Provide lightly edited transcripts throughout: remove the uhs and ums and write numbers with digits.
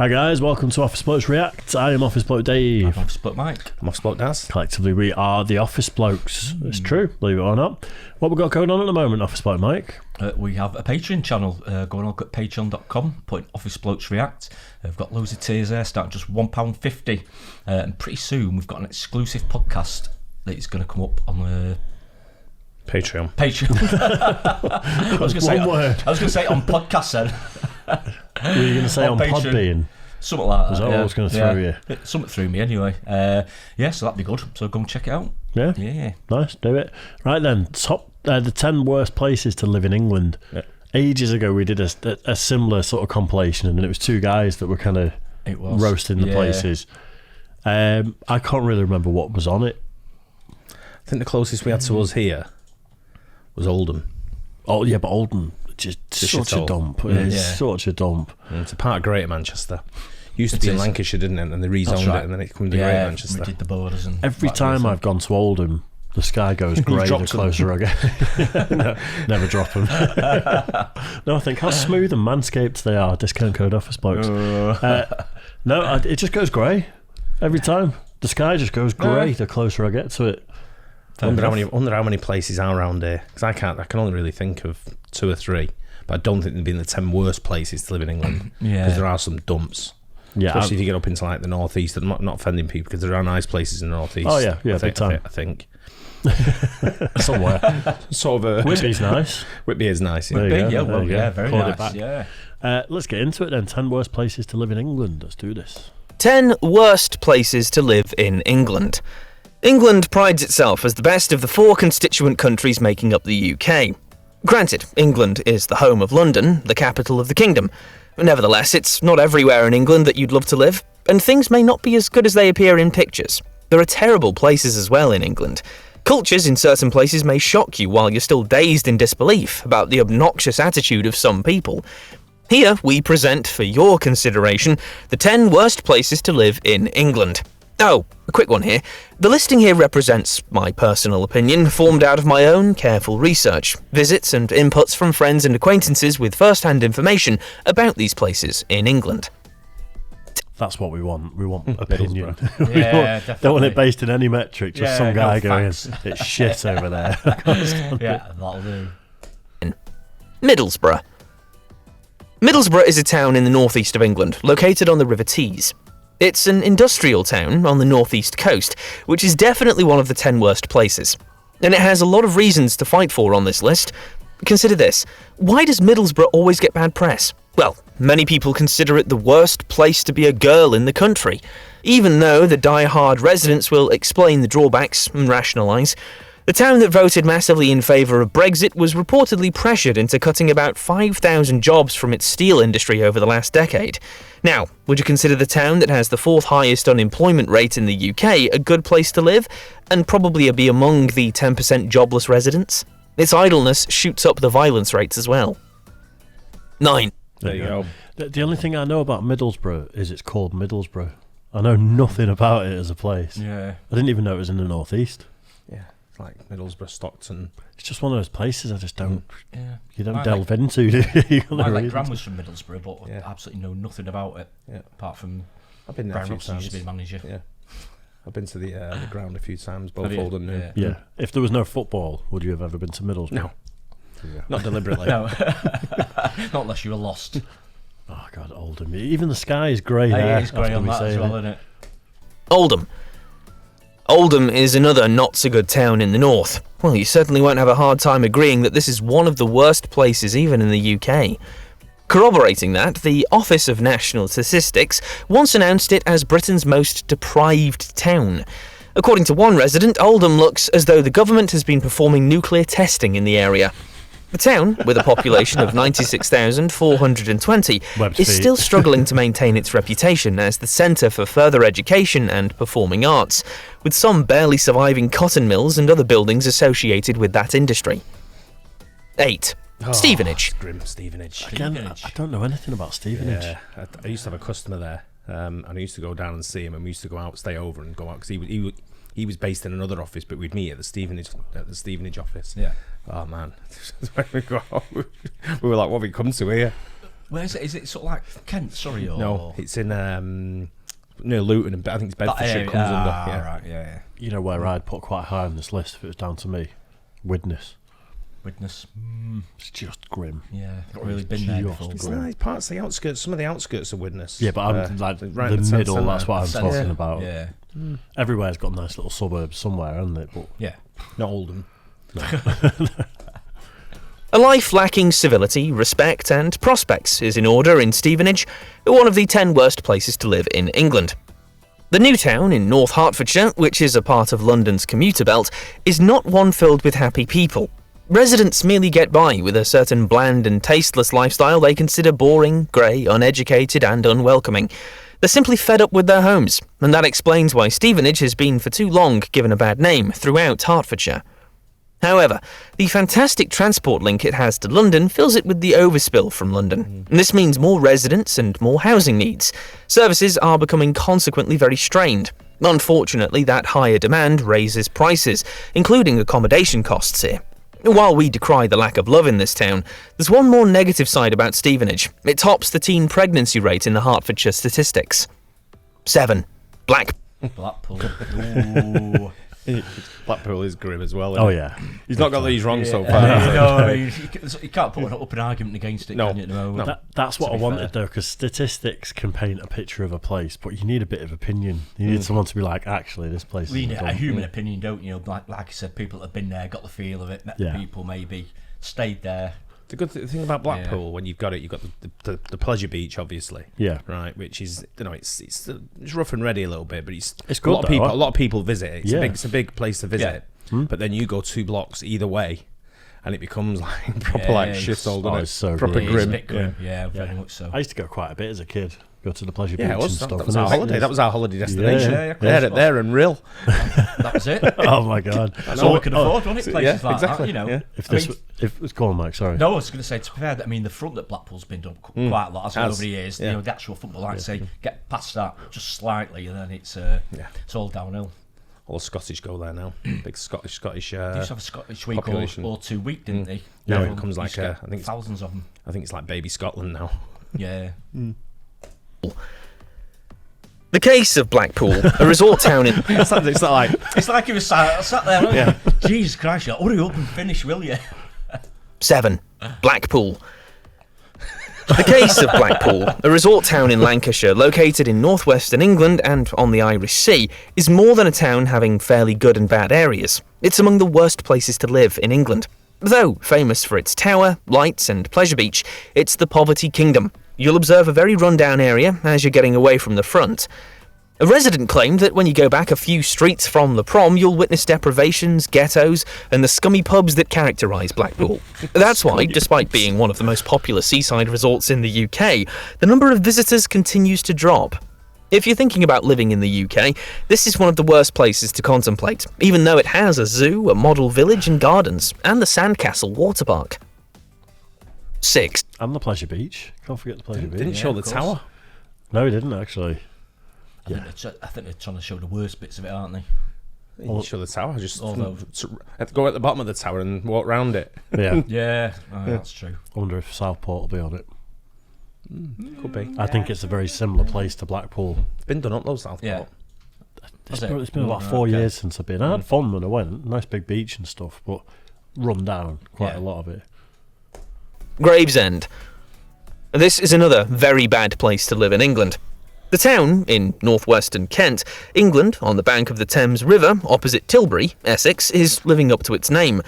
Hi guys, welcome to Office Blokes React. I am Office Bloke Dave. I'm Office Bloke Mike. I'm Office Bloke Daz. Collectively we are the Office Blokes. It's true, believe it or not. What we got going on at the moment, Office Bloke Mike? We have a Patreon channel. Go and look at patreon.com, put in Office Blokes React. We've got loads of tiers there, starting just £1.50. And pretty soon we've got an exclusive podcast that is going to come up on the Patreon. I was going to say on podcast then. Were you going to say on Podbean? Something like that. Was that what I was going to throw you? Something threw me anyway. So that'd be good. So go and check it out. Yeah. Nice, do it. Right then, the 10 worst places to live in England. Yeah. Ages ago we did a similar sort of compilation, and it was two guys that were kind of roasting the places. I can't really remember what was on it. I think the closest we had to us here was Oldham. Oh yeah, but Oldham, just such a dump. It's such a dump. It's a part of Greater Manchester. Used to be in Lancashire, didn't it? And they rezoned it, and then it came to Greater Manchester. We did the borders. And every time I've gone to Oldham, the sky goes grey the closer I get. No, never drop them. No, I think how smooth and manscaped they are. Discount code Office Blokes. It just goes grey every time. The sky just goes grey the closer I get to it. I wonder how many places are around here, because I can only really think of 2 or 3, but I don't think they'd be in the 10 worst places to live in England, because there are some dumps. Yeah, especially if you get up into like the northeast. I'm not offending people, because there are nice places in the northeast. Oh yeah, big time. I think somewhere. Sort of Whitby's nice. Whitby is nice. Very nice. Yeah. Let's get into it then. 10 worst places to live in England. Let's do this. 10 worst places to live in England. England prides itself as the best of the 4 constituent countries making up the UK. Granted, England is the home of London, the capital of the kingdom. Nevertheless, it's not everywhere in England that you'd love to live, and things may not be as good as they appear in pictures. There are terrible places as well in England. Cultures in certain places may shock you while you're still dazed in disbelief about the obnoxious attitude of some people. Here we present for your consideration the 10 worst places to live in England. Oh, a quick one here. The listing here represents my personal opinion, formed out of my own careful research, visits and inputs from friends and acquaintances with first-hand information about these places in England. That's what we want. We want opinion. Definitely. Don't want it based in any metric, just some guy going, it's shit over there. That'll do. Middlesbrough. Middlesbrough is a town in the northeast of England, located on the River Tees. It's an industrial town on the northeast coast, which is definitely one of the 10 worst places. And it has a lot of reasons to fight for on this list. Consider this. Why does Middlesbrough always get bad press? Well, many people consider it the worst place to be a girl in the country, even though the die-hard residents will explain the drawbacks and rationalise. The town that voted massively in favour of Brexit was reportedly pressured into cutting about 5,000 jobs from its steel industry over the last decade. Now, would you consider the town that has the 4th highest unemployment rate in the UK a good place to live, and probably be among the 10% jobless residents? Its idleness shoots up the violence rates as well. 9. There you go. The only thing I know about Middlesbrough is it's called Middlesbrough. I know nothing about it as a place. Yeah. I didn't even know it was in the northeast. Yeah. Like Middlesbrough, Stockton. It's just one of those places I just don't. Yeah. You don't delve into. Do you? My gran was from Middlesbrough, but I absolutely know nothing about it. Yeah. Apart from I've been there a few times. Used to be manager. Yeah. I've been to the ground a few times, both old and new. Yeah. If there was no football, would you have ever been to Middlesbrough? No. Yeah. Not deliberately. No. Not unless you were lost. Oh God, Oldham. Even the sky is grey there. It's grey on that as well, isn't it? Oldham. Oldham is another not-so-good town in the north. Well, you certainly won't have a hard time agreeing that this is one of the worst places even in the UK. Corroborating that, the Office of National Statistics once announced it as Britain's most deprived town. According to one resident, Oldham looks as though the government has been performing nuclear testing in the area. The town, with a population of 96,420, is still struggling to maintain its reputation as the centre for further education and performing arts, with some barely surviving cotton mills and other buildings associated with that industry. 8. Stevenage. Grim Stevenage. Again, I don't know anything about Stevenage. Yeah, I used to have a customer there, and I used to go down and see him, and we used to go out, stay over and go out, because he was based in another office, but we'd meet at the Stevenage office. Yeah. Oh man, we were like, what have we come to here? Where is it? Is it sort of like Kent, Surrey? Or... No, it's in near Luton, and I think it's Bedfordshire comes under. Yeah. Right, yeah. You know where I'd put quite high on this list if it was down to me? Widnes. It's just grim. Yeah, I've not really been there before. It's nice parts of the outskirts. Some of the outskirts of Widnes. Yeah, but I'm like right the middle. That's what I'm talking about. Yeah. Everywhere's got nice little suburbs somewhere, hasn't it? But yeah, not Oldham. No. A life lacking civility, respect, and prospects is in order in Stevenage, one of the 10 worst places to live in England. The new town in North Hertfordshire, which is a part of London's commuter belt, is not one filled with happy people. Residents merely get by with a certain bland and tasteless lifestyle they consider boring, grey, uneducated, and unwelcoming. They're simply fed up with their homes, and that explains why Stevenage has been for too long given a bad name throughout Hertfordshire. However, the fantastic transport link it has to London fills it with the overspill from London. And this means more residents and more housing needs. Services are becoming consequently very strained. Unfortunately, that higher demand raises prices, including accommodation costs here. While we decry the lack of love in this town, there's one more negative side about Stevenage. It tops the teen pregnancy rate in the Hertfordshire statistics. 7. Blackpool. Ooh. Blackpool is grim as well. Oh yeah, he's not got these wrong so far. No, I mean, you can't put up an argument against it. Can you, at the moment? No. That's what I wanted though, because statistics can paint a picture of a place, but you need a bit of opinion. You need someone to be like, actually, this place. You need a human opinion, don't you? Like I said, people that have been there, got the feel of it, met the people, maybe stayed there. The good thing about Blackpool, when you've got the pleasure beach, obviously. Yeah. Right, which is, it's rough and ready a little bit, but it's good. A lot of people visit it. It's a big place to visit. Yeah. But then you go 2 blocks either way, and it becomes like proper shithole, doesn't it? So proper good. grim. It's a bit grim. Yeah, very much so. I used to go quite a bit as a kid. Go to the pleasure beach Yeah, and stuff. That was our holiday. That was our holiday destination. Yeah, there and real. That was it. Oh my god! That's all we could afford, wasn't it? Places like exactly. that, you know. Yeah. If it's gone, Mike, sorry. No, I was going to say, to be fair, I mean, the front at Blackpool's been done quite a lot as over the years. Yeah. You know, the actual football, like I say, get past that just slightly, and then it's all downhill. All the Scottish go there now. Big Scottish. They used to have a Scottish week or 2 week, didn't they? Now it comes like I think thousands of them. I think it's like baby Scotland now. Yeah. The case of Blackpool, a resort town in... It's like he was sat there. Yeah. Jesus Christ, hurry up and finish, will you? 7. Blackpool. The case of Blackpool, a resort town in Lancashire located in northwestern England and on the Irish Sea, is more than a town having fairly good and bad areas. It's among the worst places to live in England. Though famous for its tower, lights and pleasure beach, it's the poverty kingdom. You'll observe a very run-down area as you're getting away from the front. A resident claimed that when you go back a few streets from the prom, you'll witness deprivations, ghettos, and the scummy pubs that characterise Blackpool. That's why, despite being one of the most popular seaside resorts in the UK, the number of visitors continues to drop. If you're thinking about living in the UK, this is one of the worst places to contemplate, even though it has a zoo, a model village and gardens, and the Sandcastle water park. 6. And the pleasure beach. Can't forget the pleasure beach. Didn't show the tower. No, he didn't actually. I think they're trying to show the worst bits of it, aren't they? You didn't show the tower. Just have to go at the bottom of the tower and walk round it. Yeah. That's true. I wonder if Southport will be on it. Could be. I think it's a very similar place to Blackpool. It's been done up though, Southport. Yeah. It's been about 4 years since I've been. I had fun when I went. Nice big beach and stuff, but run down quite a lot of it. Gravesend. This is another very bad place to live in England. The town, in northwestern Kent, England, on the bank of the Thames River, opposite Tilbury, Essex, is living up to its name.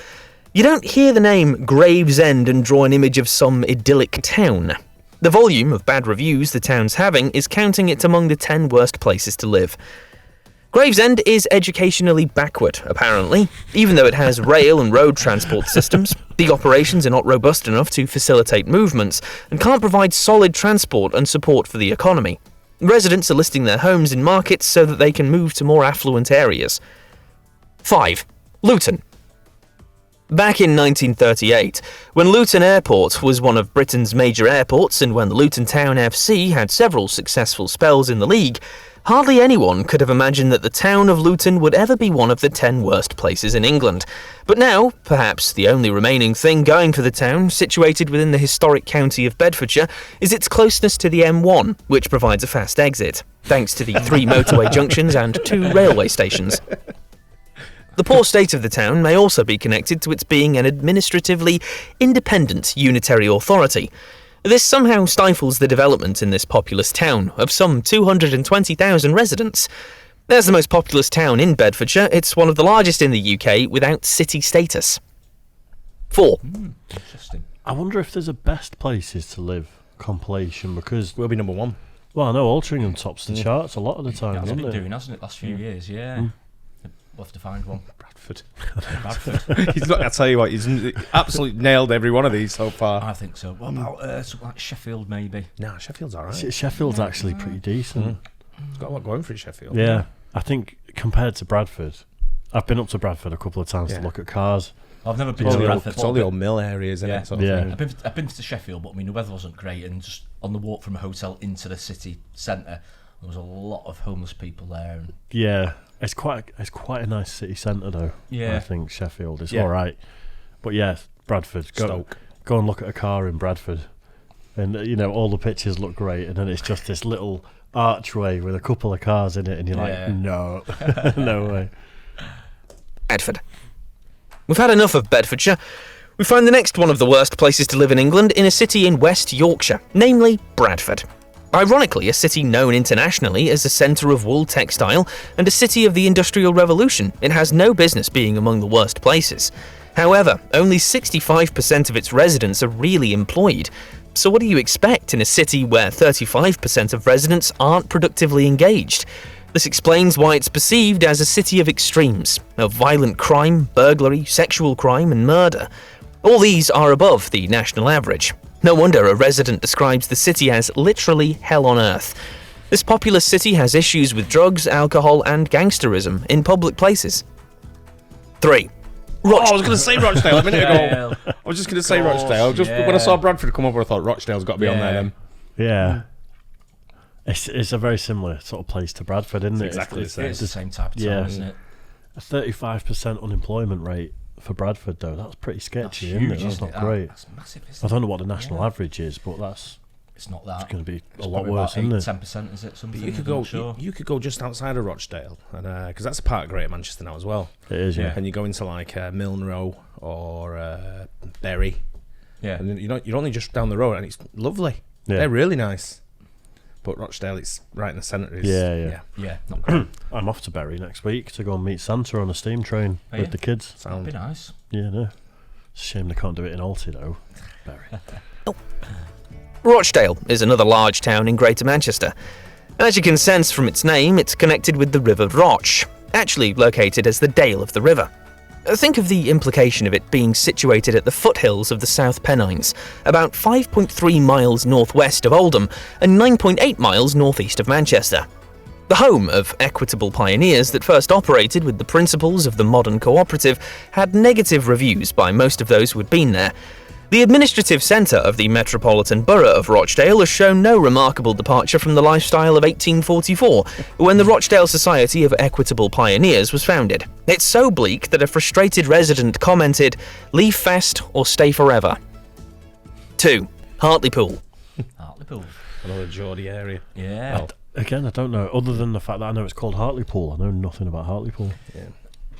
You don't hear the name Gravesend and draw an image of some idyllic town. The volume of bad reviews the town's having is counting it among the 10 worst places to live. Gravesend is educationally backward, apparently. Even though it has rail and road transport systems, the operations are not robust enough to facilitate movements and can't provide solid transport and support for the economy. Residents are listing their homes in markets so that they can move to more affluent areas. 5. Luton. Back in 1938, when Luton Airport was one of Britain's major airports and when the Luton Town FC had several successful spells in the league, Hardly anyone could have imagined that the town of Luton would ever be one of the 10 worst places in England. But now, perhaps the only remaining thing going for the town, situated within the historic county of Bedfordshire, is its closeness to the M1, which provides a fast exit, thanks to the 3 motorway junctions and 2 railway stations. The poor state of the town may also be connected to its being an administratively independent unitary authority. This somehow stifles the development in this populous town of some 220,000 residents. As the most populous town in Bedfordshire, it's one of the largest in the UK without city status. 4. Interesting. I wonder if there's a best places to live compilation, because We'll be number 1. well, I know Altrincham tops the charts a lot of the time, That's doesn't been it? doing, hasn't it, last few years? Yeah. We'll have to find one. Bradford. Bradford. He's not. I tell you what, he's absolutely nailed every one of these so far. I think so. What about something like Sheffield, maybe? Nah, Sheffield's all right. Sheffield's actually pretty decent. It's got a lot going for it, Sheffield. Yeah, I think compared to Bradford, I've been up to Bradford a couple of times to Yeah. look at cars. I've never been It's all, to the old, Bradford. it's all the old mill areas, isn't Yeah. it? Sort of Yeah. thing. I've been to Sheffield, but I mean the weather wasn't great, and just on the walk from a hotel into the city centre, there was a lot of homeless people there. And Yeah, it's quite a nice city centre though. Yeah. I think Sheffield is Yeah. all right, but yeah, Bradford. Stoke. Go and look at a car in Bradford, and all the pictures look great, and then it's just this little archway with a couple of cars in it, and you're Yeah. like, no, no way. Bedford. We've had enough of Bedfordshire. We find the next one of the worst places to live in England in a city in West Yorkshire, namely Bradford. Ironically, a city known internationally as a centre of wool textile and a city of the Industrial Revolution, it has no business being among the worst places. However, only 65% of its residents are really employed. So what do you expect in a city where 35% of residents aren't productively engaged? This explains why it's perceived as a city of extremes, of violent crime, burglary, sexual crime and murder. All these are above the national average. No wonder a resident describes the city as literally hell on earth. This populous city has issues with drugs, alcohol and gangsterism in public places. 3. I was going to say Rochdale a minute ago. Rochdale. I was just going to say Rochdale. Just when I saw Bradford come over, I thought Rochdale's got to be on there then. Yeah. It's a very similar sort of place to Bradford, isn't it? exactly the same. It's the same type of town, Yeah. isn't it? A 35% unemployment rate for Bradford, though. That's pretty sketchy, That's isn't huge, it? That's isn't not it? great. That's massive, I isn't it? don't know what the national average is, but that's It's not that. going to be It's a lot probably worse, about isn't it? 10%, is it? Something. You could I'm go. not sure. You could go just outside of Rochdale, and because that's a part of Greater Manchester now as well. It is, yeah. And you go into like Milnrow or Bury, Yeah. and then, you're only just down the road, and it's lovely. Yeah. They're really nice. But Rochdale, it's right in the centre. Yeah. Yeah. Not great. I'm off to Bury next week to go and meet Santa on a steam train Oh, with yeah? the kids. That'd Sound. be nice. Yeah, no. It's a shame they can't do it in Alty, though. Bury. Rochdale is another large town in Greater Manchester. As you can sense from its name, it's connected with the River Roch, actually located as the Dale of the river. Think of the implication of it being situated at the foothills of the South Pennines, about 5.3 miles northwest of Oldham and 9.8 miles northeast of Manchester. The home of equitable pioneers that first operated with the principles of the modern cooperative had negative reviews by most of those who had been there. The administrative centre of the Metropolitan Borough of Rochdale has shown no remarkable departure from the lifestyle of 1844, when the Rochdale Society of Equitable Pioneers was founded. It's so bleak that a frustrated resident commented, "Leave fast or stay forever." 2. Hartlepool. Hartlepool. Another Geordie area. Yeah. Well, Again, I don't know. Other than the fact that I know it's called Hartlepool, I know nothing about Hartlepool. yeah.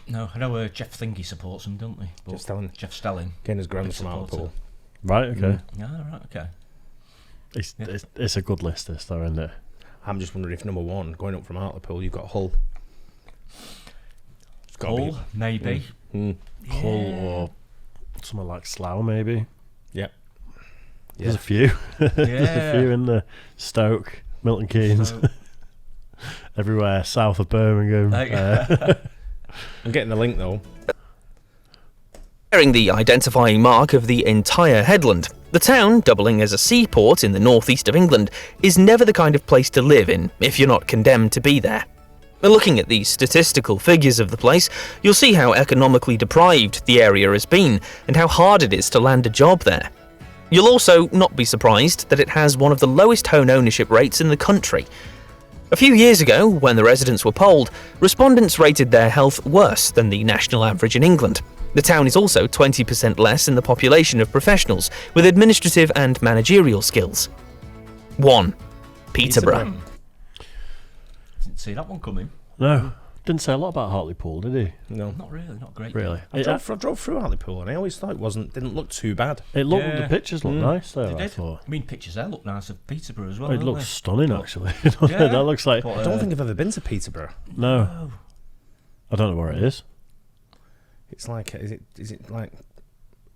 No, I know Jeff Thingy supports them, don't they? But Jeff Stelling. Jeff Stelling. Again, his grand Big from supporter. Hartlepool. Right, okay. Yeah, right, okay. It's a good list, this, though, isn't it? I'm just wondering if number 1, going up from Hartlepool, you've got Hull. It's got Hull, maybe. Hull or somewhere like Slough, maybe. Yep. There's a few. There's a Yeah. few in the Stoke, Milton Keynes, So, everywhere south of Birmingham. I'm getting the link though. Bearing the identifying mark of the entire headland, the town, doubling as a seaport in the northeast of England, is never the kind of place to live in if you're not condemned to be there. Looking at the statistical figures of the place, you'll see how economically deprived the area has been and how hard it is to land a job there. You'll also not be surprised that it has one of the lowest home ownership rates in the country. A few years ago, when the residents were polled, respondents rated their health worse than the national average in England. The town is also 20% less in the population of professionals with administrative and managerial skills. 1. Peterborough. Didn't see that one coming. No. Didn't say a lot about Hartlepool, did he? No. Not really, not great. Really? I drove through Hartlepool and I always thought didn't look too bad. It looked, the pictures looked nice though, I thought. I mean, pictures there look nice of Peterborough as well. It looks stunning, actually. Yeah. That looks like... I don't think I've ever been to Peterborough. No. I don't know where it is. It's like, is it like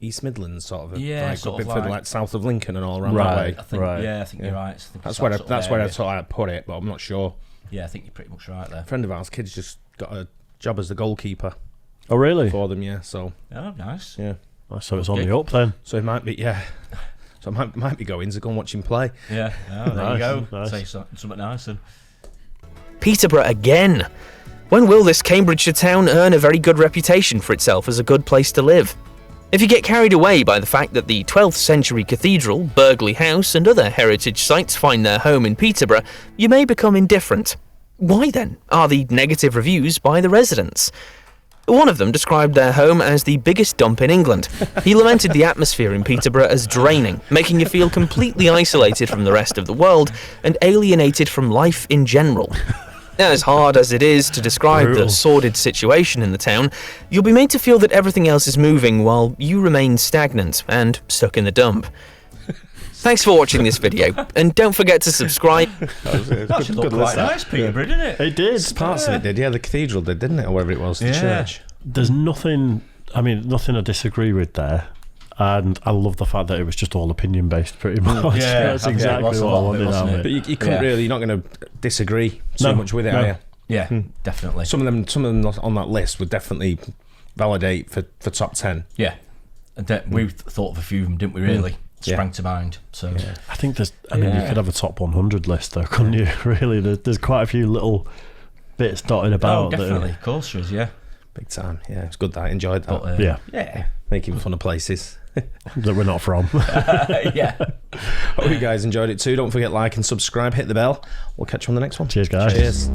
East Midlands sort of? Yeah, like sort a of bit further, like south of Lincoln and all around that way. I think, I think you're right. That's where I thought I'd put it, but I'm not sure. Yeah, I think you're pretty much right there. A friend of ours' kid's just got a job as the goalkeeper. Oh, really? For them, yeah. So. Oh, nice. Yeah. So it's on the up then. So it might be, yeah. So I might be going to go and watch him play. Yeah. Oh, there you go. Nice. Say something nice then. Peterborough again. When will this Cambridgeshire town earn a very good reputation for itself as a good place to live? If you get carried away by the fact that the 12th century cathedral, Burghley House and other heritage sites find their home in Peterborough, you may become indifferent. Why then are the negative reviews by the residents? One of them described their home as the biggest dump in England. He lamented the atmosphere in Peterborough as draining, making you feel completely isolated from the rest of the world and alienated from life in general. As hard as it is to describe the sordid situation in the town, you'll be made to feel that everything else is moving while you remain stagnant and stuck in the dump. Thanks for watching this video, and don't forget to subscribe. That looked quite nice, Peterborough, didn't it? It did. Parts of it did, yeah. The cathedral did, didn't it? Or whatever it was, the church. There's nothing I disagree with there. And I love the fact that it was just all opinion based, pretty much. Yeah, that's exactly what I wanted out of it. But you couldn't really, you're not going to disagree too much with it, are you? Yeah, definitely. Some of them on that list would definitely validate for top 10. Yeah, and we thought of a few of them, didn't we? Really, sprang to mind. So I think there's. I mean, you could have a top 100 list, though, couldn't you? Really, there's quite a few little bits dotted about. Oh, definitely, of course, there is. Yeah, big time. Yeah, it's good that I enjoyed that. But, yeah, making fun of places that we're not from. Yeah. Hope you guys enjoyed it too. Don't forget, like and subscribe, hit the bell. We'll catch you on the next one. Cheers, guys. Cheers.